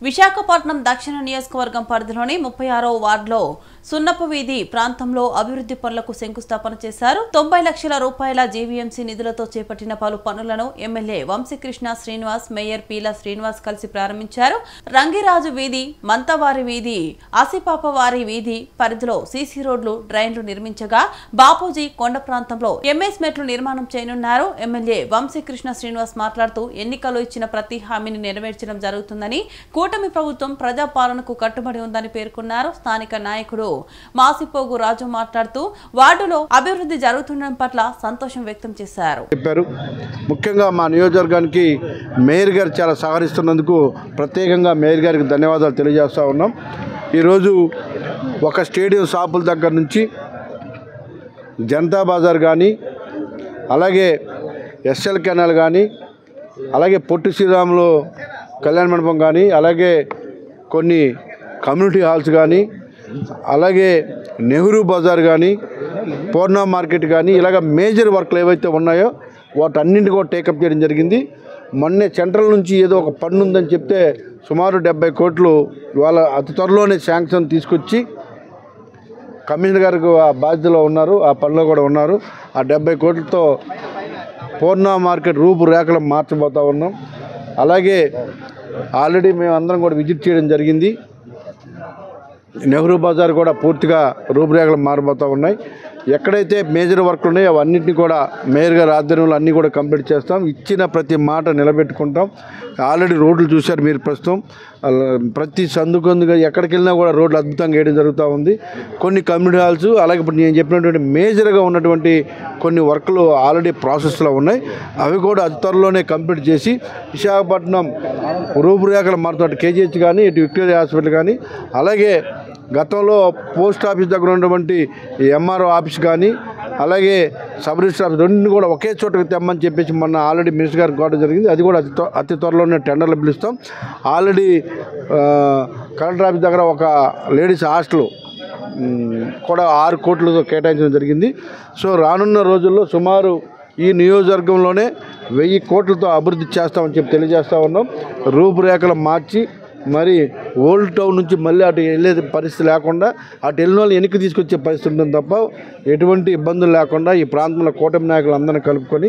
విశాఖపట్నం దక్షిణ నియోజకవర్గం పరిధిలోని 36వ వార్డులో సున్నపు వీధి ప్రాంతంలో అభివృద్ధి పనులకు శంకుస్థాపన చేశారు. 90 లక్షల రూపాయల జీవీఎంసీ నిధులతో చేపట్టిన పలు పనులను ఎమ్మెల్యే వంశీకృష్ణ శ్రీనివాస్, మేయర్ పీలా శ్రీనివాస్ కలిసి ప్రారంభించారు. రంగిరాజు వీధి, మంతవారి వీధి, ఆసిపాపవారి వీధి పరిధిలో సీసీ రోడ్లు, డ్రైన్లు నిర్మించగా బాపూజీ కొండ ప్రాంతంలో ఎంఎస్ మెట్లు నిర్మాణం చేయనున్నారు. ఎమ్మెల్యే వంశీకృష్ణ శ్రీనివాస్ మాట్లాడుతూ ఎన్నికల్లో ఇచ్చిన ప్రతి హామీని నెరవేర్చడం జరుగుతుందని, కూటమి ప్రభుత్వం ప్రజాపాలనకు కట్టుబడి ఉందని పేర్కొన్నారు. స్థానిక నాయకుడు మాసిపోగు రాజు మాట్లాడుతూ వార్డులో అభివృద్ధి జరుగుతుండడం పట్ల సంతోషం వ్యక్తం చేశారు. ముఖ్యంగా మా నియోజకవర్గానికి మేయర్ గారు చాలా సహకరిస్తున్నందుకు ప్రత్యేకంగా మేయర్ గారికి ధన్యవాదాలు తెలియజేస్తూ ఉన్నాం. ఈరోజు ఒక స్టేడియం షాపుల దగ్గర నుంచి జనతా బజార్ కానీ, అలాగే ఎస్ఎల్ కెనాల్ కానీ, అలాగే పొట్టి శ్రీరాములు కళ్యాణ మండపం కానీ, అలాగే కొన్ని కమ్యూనిటీ హాల్స్ కానీ, అలాగే నెహ్రూ బజార్ కానీ, పూర్ణ మార్కెట్ కానీ, ఇలాగ మేజర్ వర్క్లు ఏవైతే ఉన్నాయో వాటన్నింటినీ కూడా టేకప్ చేయడం జరిగింది. మొన్నే సెంట్రల్ నుంచి ఏదో ఒక పన్ను ఉందని చెప్తే సుమారు 70 కోట్లు వాళ్ళ అతి త్వరలోనే శాంక్షన్ తీసుకొచ్చి కమిషనర్ గారికి ఆ బాధ్యతలో ఉన్నారు, ఆ పనిలో కూడా ఉన్నారు. ఆ 70 కోట్లతో పూర్ణ మార్కెట్ రూపురేఖలు మార్చబోతూ ఉన్నాం. అలాగే ఆల్రెడీ మేము అందరం కూడా విజిట్ చేయడం జరిగింది. నెహ్రూ బజార్ కూడా పూర్తిగా రూపురేఖలు మారబోతూ ఉన్నాయి. ఎక్కడైతే మేజర్ వర్క్లు ఉన్నాయో అవన్నింటినీ కూడా మేయర్ గారి ఆధ్వర్యంలో అన్నీ కూడా కంప్లీట్ చేస్తాం. ఇచ్చిన ప్రతి మాట నిలబెట్టుకుంటాం. ఆల్రెడీ రోడ్లు చూశారు మీరు ప్రస్తుతం. ప్రతి సందుకొందుగా ఎక్కడికి వెళ్ళినా కూడా రోడ్లు అద్భుతంగా వేయడం జరుగుతూ ఉంది. కొన్ని కమ్యూనిటీ హాల్స్, అలాగే ఇప్పుడు నేను చెప్పినటువంటి మేజర్గా ఉన్నటువంటి కొన్ని వర్క్లు ఆల్రెడీ ప్రాసెస్లో ఉన్నాయి. అవి కూడా అతి త్వరలోనే కంప్లీట్ చేసి విశాఖపట్నం రూపురేఖలు మారుతాడు. కేజీహెచ్ కానీ, ఇటు విక్టోరియా హాస్పిటల్ కానీ, అలాగే గతంలో పోస్ట్ ఆఫీస్ దగ్గర ఉన్నటువంటి ఎంఆర్ఓ ఆఫీస్ కానీ, అలాగే సబ్ రిజిస్టర్ ఆఫీస్ రెండింటిని కూడా ఒకే చోటకి తెమ్మని చెప్పేసి మొన్న ఆల్రెడీ మినిస్టర్ గారికి కోవడం జరిగింది. అది కూడా అతి త్వరలోనే టెండర్లు పిలుస్తాం. ఆల్రెడీ కలెక్టర్ ఆఫీస్ దగ్గర ఒక లేడీస్ హాస్టల్ కూడా 6 కోట్లతో కేటాయించడం జరిగింది. సో రానున్న రోజుల్లో సుమారు ఈ నియోజకవర్గంలోనే 1000 కోట్లతో అభివృద్ధి చేస్తామని చెప్పి తెలియజేస్తూ ఉన్నాం. రూపురేఖలు మార్చి మరి ఓల్డ్ టౌన్ నుంచి మళ్ళీ అటు వెళ్ళే పరిస్థితి లేకుండా, అటు వెళ్ళిన వాళ్ళు వెనక్కి తీసుకొచ్చే పరిస్థితి ఉంటుంది తప్ప ఎటువంటి ఇబ్బందులు లేకుండా ఈ ప్రాంతంలో కూటమి నాయకులు అందరినీ కలుపుకొని